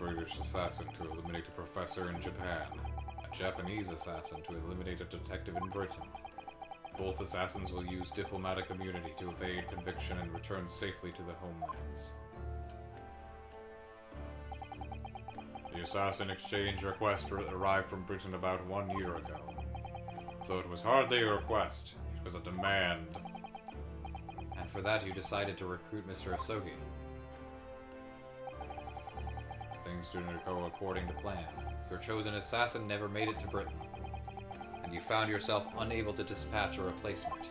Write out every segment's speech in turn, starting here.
British assassin to eliminate a professor in Japan. A Japanese assassin to eliminate a detective in Britain. Both assassins will use diplomatic immunity to evade conviction and return safely to the homelands. The assassin exchange request arrived from Britain about 1 year ago. Though it was hardly a request, it was a demand. And for that you decided to recruit Mr. Asogi. Things didn't go according to plan. Your chosen assassin never made it to Britain, and you found yourself unable to dispatch a replacement.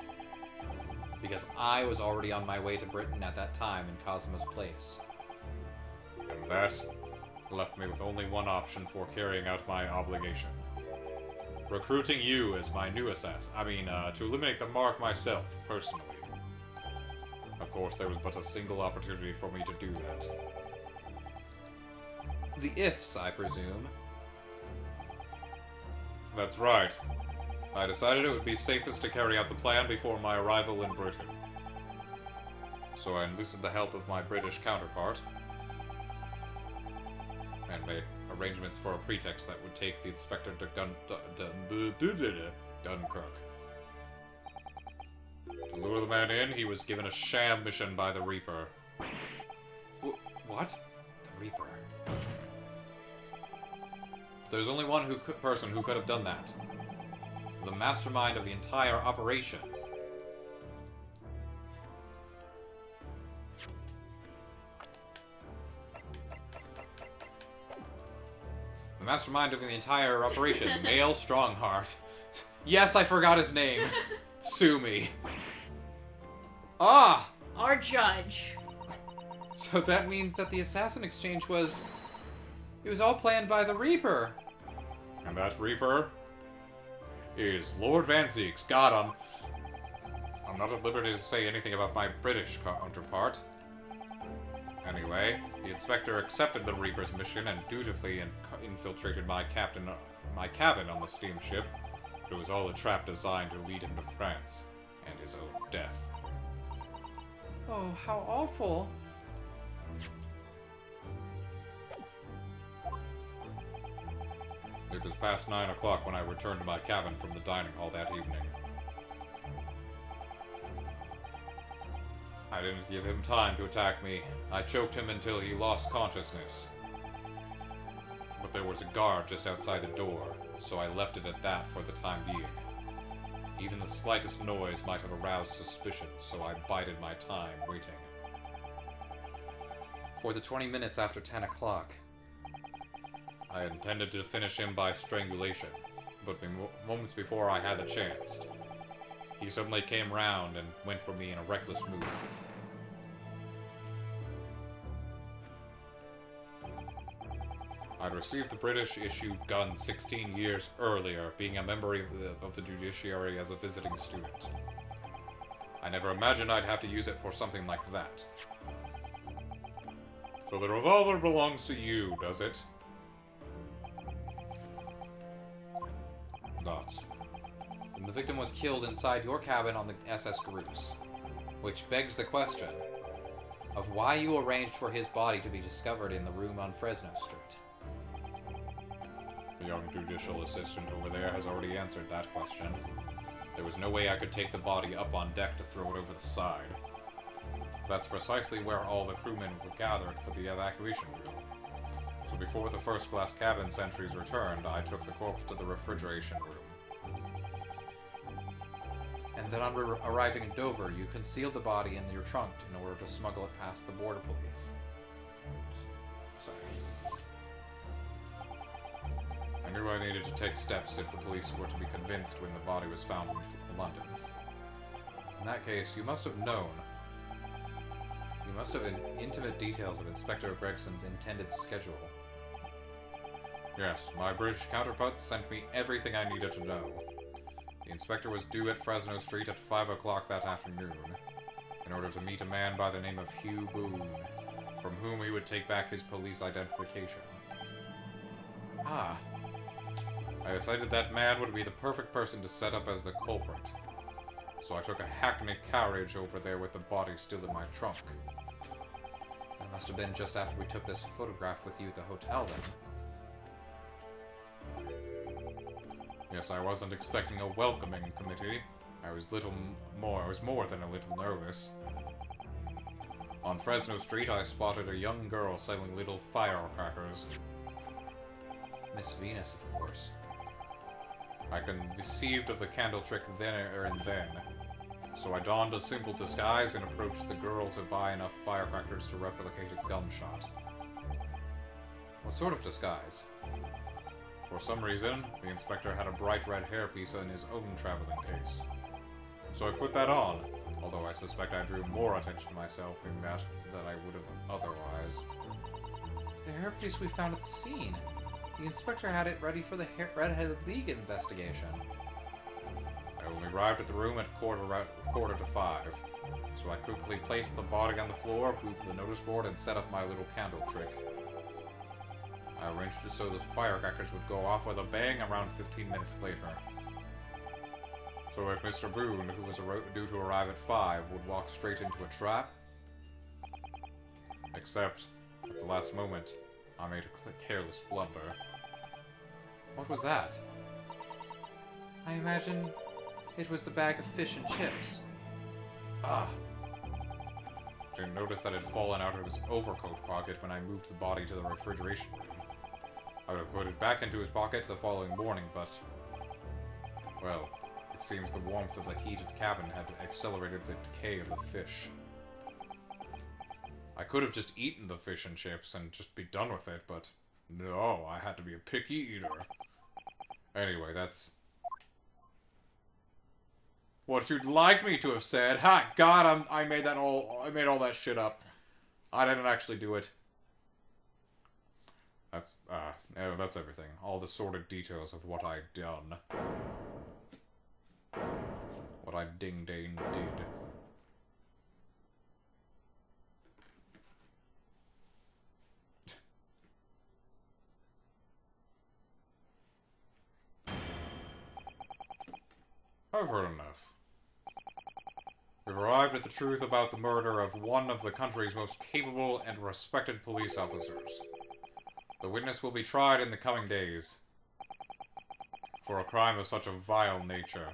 Because I was already on my way to Britain at that time in Cosmo's place. And that left me with only one option for carrying out my obligation. Recruiting you as my new assassin. To eliminate the mark myself, personally. Of course, there was but a single opportunity for me to do that. The ifs, I presume. That's right. I decided it would be safest to carry out the plan before my arrival in Britain. So I enlisted the help of my British counterpart, and made arrangements for a pretext that would take the inspector to Dunkirk. To lure the man in, he was given a sham mission by the Reaper. What? The Reaper. There's only one person who could have done that. The mastermind of the entire operation. The mastermind of the entire operation, Male Strongheart. Yes, I forgot his name. Sue me. Ah! Our judge. So that means that the assassin exchange was... It was all planned by the Reaper. And that Reaper is Lord Van Zeeks. Got him. I'm not at liberty to say anything about my British counterpart. Anyway, the inspector accepted the Reaper's mission and dutifully infiltrated my cabin on the steamship. But it was all a trap designed to lead him to France and his own death. Oh, how awful. It was past 9 o'clock when I returned to my cabin from the dining hall that evening. I didn't give him time to attack me. I choked him until he lost consciousness. But there was a guard just outside the door, so I left it at that for the time being. Even the slightest noise might have aroused suspicion, so I bided my time waiting. For the 20 minutes after 10 o'clock. I intended to finish him by strangulation, but moments before I had the chance, he suddenly came round and went for me in a reckless move. I'd received the British-issued gun 16 years earlier, being a member of the judiciary as a visiting student. I never imagined I'd have to use it for something like that. So the revolver belongs to you, does it? Not. And the victim was killed inside your cabin on the SS Groose. Which begs the question of why you arranged for his body to be discovered in the room on Fresno Street. The young judicial assistant over there has already answered that question. There was no way I could take the body up on deck to throw it over the side. That's precisely where all the crewmen were gathered for the evacuation drill. So before the first-class cabin sentries returned, I took the corpse to the refrigeration room. And then on arriving in Dover, you concealed the body in your trunk in order to smuggle it past the border police. Sorry. I knew I needed to take steps if the police were to be convinced when the body was found in London. In that case, you must have known. You must have intimate details of Inspector Gregson's intended schedule. Yes, my British counterpart sent me everything I needed to know. The inspector was due at Fresno Street at 5 o'clock that afternoon, in order to meet a man by the name of Hugh Boone, from whom he would take back his police identification. Ah. I decided that man would be the perfect person to set up as the culprit, so I took a hackney carriage over there with the body still in my trunk. That Must have been just after we took this photograph with you at the hotel, then. Yes, I wasn't expecting a welcoming committee. I was more than a little nervous. On Fresno Street, I spotted a young girl selling little firecrackers. Miss Venus, of course. I conceived of the candle trick then and then. So I donned a simple disguise and approached the girl to buy enough firecrackers to replicate a gunshot. What sort of disguise? For some reason, the inspector had a bright red hairpiece in his own traveling case. So I put that on, although I suspect I drew more attention to myself in that than I would have otherwise. The hairpiece we found at the scene. The inspector had it ready for the Red-Headed League investigation. I only arrived at the room at quarter to 5, so I quickly placed the body on the floor, moved the notice board, and set up my little candle trick. I arranged it so the firecrackers would go off with a bang around 15 minutes later. So that Mr. Boone, who was due to arrive at 5, would walk straight into a trap. Except, at the last moment, I made a careless blunder. What was that? I imagine it was the bag of fish and chips. Ah. I didn't notice that it had fallen out of his overcoat pocket when I moved the body to the refrigeration room. I would have put it back into his pocket the following morning, but... well, it seems the warmth of the heated cabin had accelerated the decay of the fish. I could have just eaten the fish and chips and just be done with it, but no, I had to be a picky eater. Anyway, that's what you'd like me to have said. Ha! God, I made all that shit up. I didn't actually do it. That's everything. All the sordid details of what I'd done. What I ding-dang did. I've heard enough. We've arrived at the truth about the murder of one of the country's most capable and respected police officers. The witness will be tried in the coming days. For a crime of such a vile nature,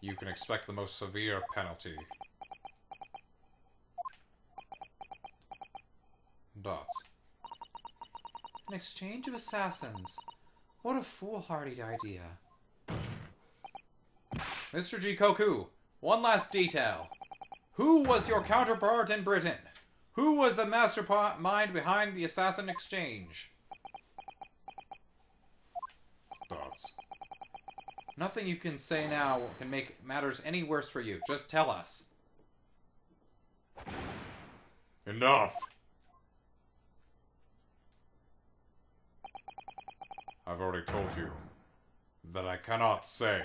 you can expect the most severe penalty. Dots. An exchange of assassins. What a foolhardy idea. Mr. Shikuquaza, one last detail. Who was your counterpart in Britain? Who was the mastermind behind the assassin exchange? Dots. Nothing you can say now can make matters any worse for you. Just tell us. Enough! I've already told you that I cannot say.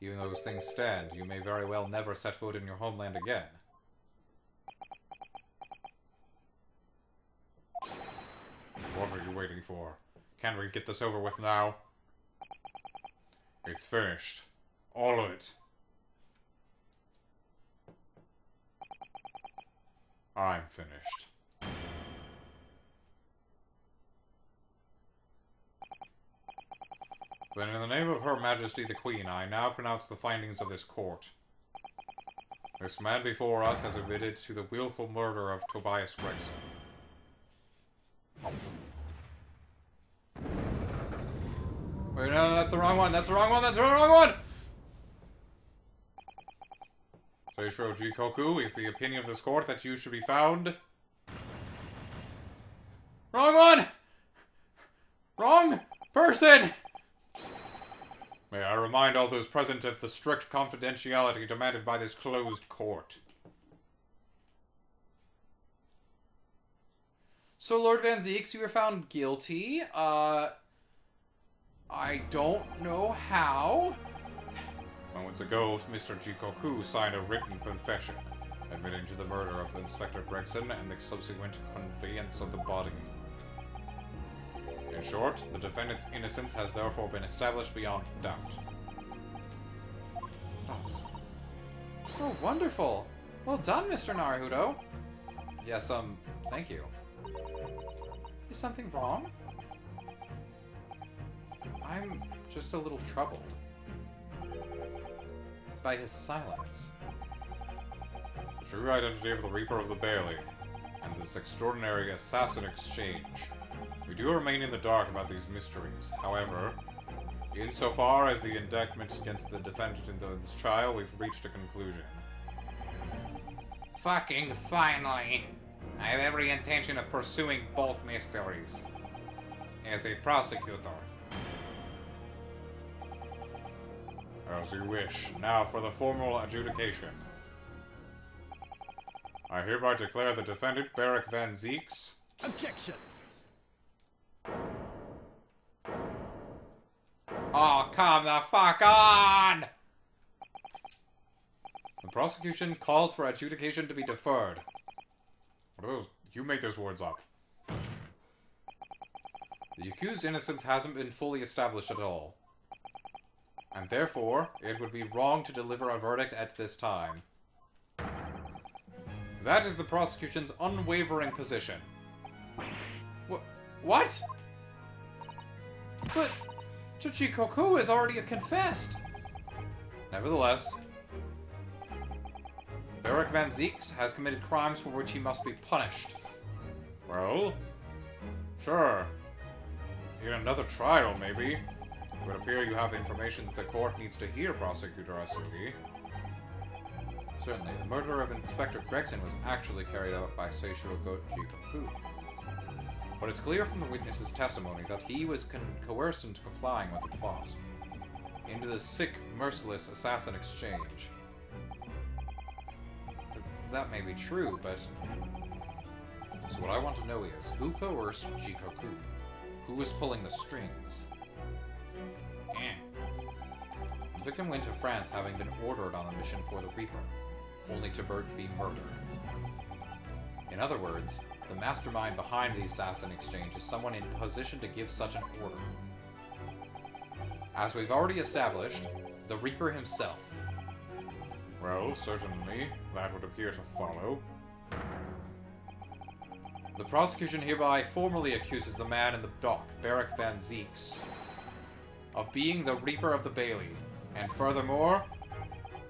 Even though those things stand, you may very well never set foot in your homeland again. What are you waiting for? Can't we get this over with now? It's finished. All of it. I'm finished. Then in the name of Her Majesty the Queen, I now pronounce the findings of this court. This man before us has admitted to the willful murder of Tobias Gregson. Wait, no, that's the wrong one. That's the wrong one. That's the wrong one! Seishiro Shikuquaza, is the opinion of this court that you should be found... Wrong one! Wrong person! May I remind all those present of the strict confidentiality demanded by this closed court. So, Lord Van Zieks, you were found guilty. I don't know how. Moments ago, Mr. Shikuquaza signed a written confession, admitting to the murder of Inspector Gregson and the subsequent conveyance of the body. In short, the defendant's innocence has therefore been established beyond doubt. Dots. Oh, wonderful. Well done, Mr. Naruto. Yes, Thank you. Is something wrong? I'm just a little troubled by his silence. The true identity of the Reaper of the Bailey, and this extraordinary assassin exchange. We do remain in the dark about these mysteries. However, insofar as the indictment against the defendant in this trial, we've reached a conclusion. Fucking finally! I have every intention of pursuing both mysteries. As a prosecutor. As you wish. Now for the formal adjudication. I hereby declare the defendant, Barrick Van Zeeks. Objection! Oh, come the fuck on! The prosecution calls for adjudication to be deferred. What are those? You make those words up. The accused innocence hasn't been fully established at all. And therefore, it would be wrong to deliver a verdict at this time. That is the prosecution's unwavering position. What? But Shikuquaza has already confessed. Nevertheless, Barrick Van Zeeks has committed crimes for which he must be punished. Well, sure. In another trial, maybe. It would appear you have information that the court needs to hear, Prosecutor Asugi. Certainly, the murder of Inspector Gregson was actually carried out by Shikuquaza. But it's clear from the witness's testimony that he was coerced into complying with the plot. Into the sick, merciless assassin exchange. That may be true, but... So what I want to know is, who coerced Shikuquaza? Who was pulling the strings? The victim went to France having been ordered on a mission for the Reaper, only to be murdered. In other words, the mastermind behind the assassin exchange is someone in position to give such an order. As we've already established, the Reaper himself. Well, certainly, that would appear to follow. The prosecution hereby formally accuses the man in the dock, Barrick Van Zeeks, of being the Reaper of the Bailey, and furthermore,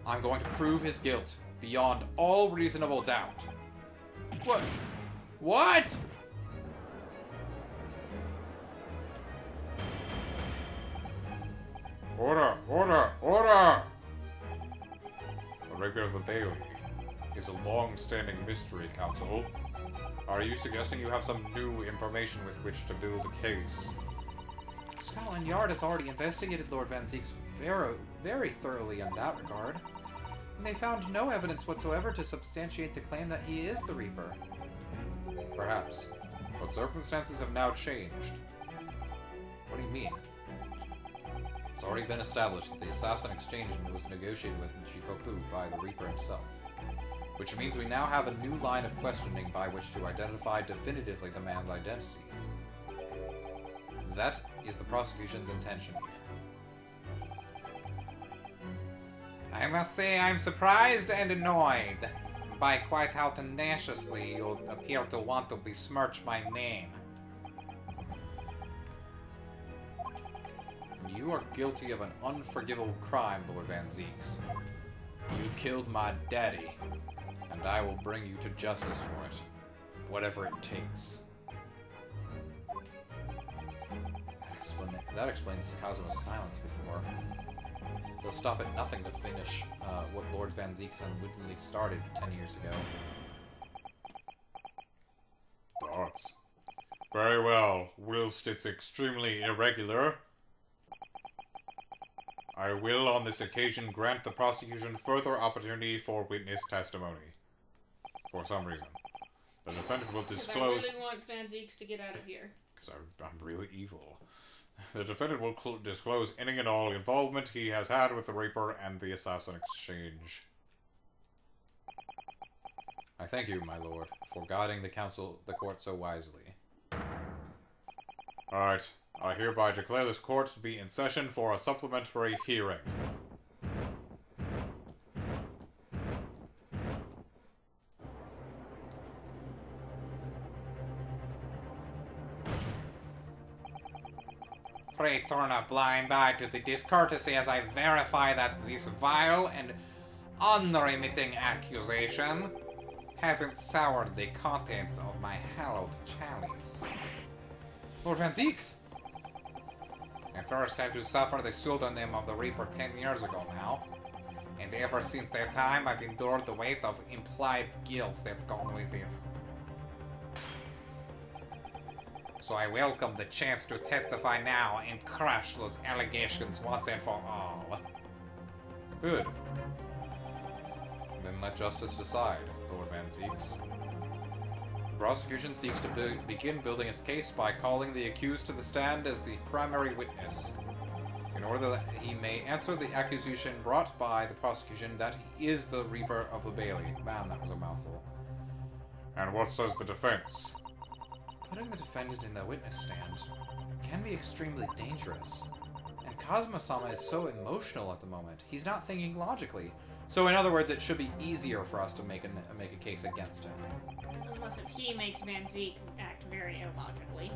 I'm going to prove his guilt beyond all reasonable doubt. What? What? Order! Order! Order! The Reaper of the Bailey is a long-standing mystery, Counsel. Are you suggesting you have some new information with which to build a case? Scotland Yard has already investigated Lord Van Zeeks very thoroughly in that regard, and they found no evidence whatsoever to substantiate the claim that he is the Reaper. Perhaps, but circumstances have now changed. What do you mean? It's already been established that the assassin exchange was negotiated with Shikuquaza by the Reaper himself, which means we now have a new line of questioning by which to identify definitively the man's identity. That is the prosecution's intention here. I must say I'm surprised and annoyed by quite how tenaciously you appear to want to besmirch my name. You are guilty of an unforgivable crime, Lord Van Zeeks. You killed my daddy, and I will bring you to justice for it, whatever it takes. That explains Kazuma's silence before. He'll stop at nothing to finish what Lord Van Zeeks unwittingly started 10 years ago. Thoughts? Very well. Whilst it's extremely irregular, I will on this occasion grant the prosecution further opportunity for witness testimony. For some reason. The defendant will disclose... I really want Van Zeeks to get out of here. Because I'm really evil. The defendant will disclose any and all involvement he has had with the Reaper and the assassin exchange. I thank you, my lord, for guiding the court so wisely. Alright, I hereby declare this court to be in session for a supplementary hearing. Pray turn a blind eye to the discourtesy as I verify that this vile and unremitting accusation hasn't soured the contents of my hallowed chalice. Lord Van Zieks! I first had to suffer the pseudonym of the Reaper 10 years ago now, and ever since that time I've endured the weight of implied guilt that's gone with it. So I welcome the chance to testify now and crush those allegations once and for all. Good. Then let justice decide, Lord Van Zieks. The prosecution seeks to begin building its case by calling the accused to the stand as the primary witness, in order that he may answer the accusation brought by the prosecution that he is the Reaper of the Bailey. Man, that was a mouthful. And what says the defense? Putting the defendant in the witness stand can be extremely dangerous. And Kazuma-sama is so emotional at the moment. He's not thinking logically. So in other words, it should be easier for us to make a case against him. Unless if he makes Van Zeke act very illogically.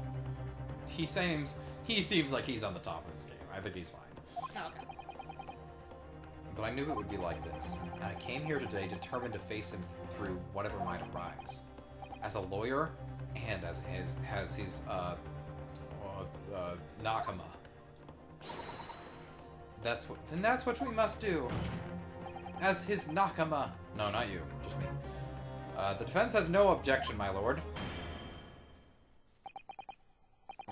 He seems like he's on the top of his game. I think he's fine. Okay. But I knew it would be like this, and I came here today determined to face him through whatever might arise. As a lawyer, and as his Nakama. That's what we must do. As his Nakama. No, not you, just me. The defense has no objection, my lord.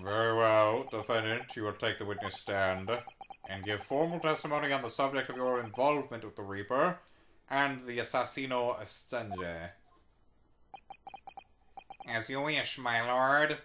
Very well, defendant, you will take the witness stand and give formal testimony on the subject of your involvement with the Reaper and the Assassino Estenge. As you wish, my lord.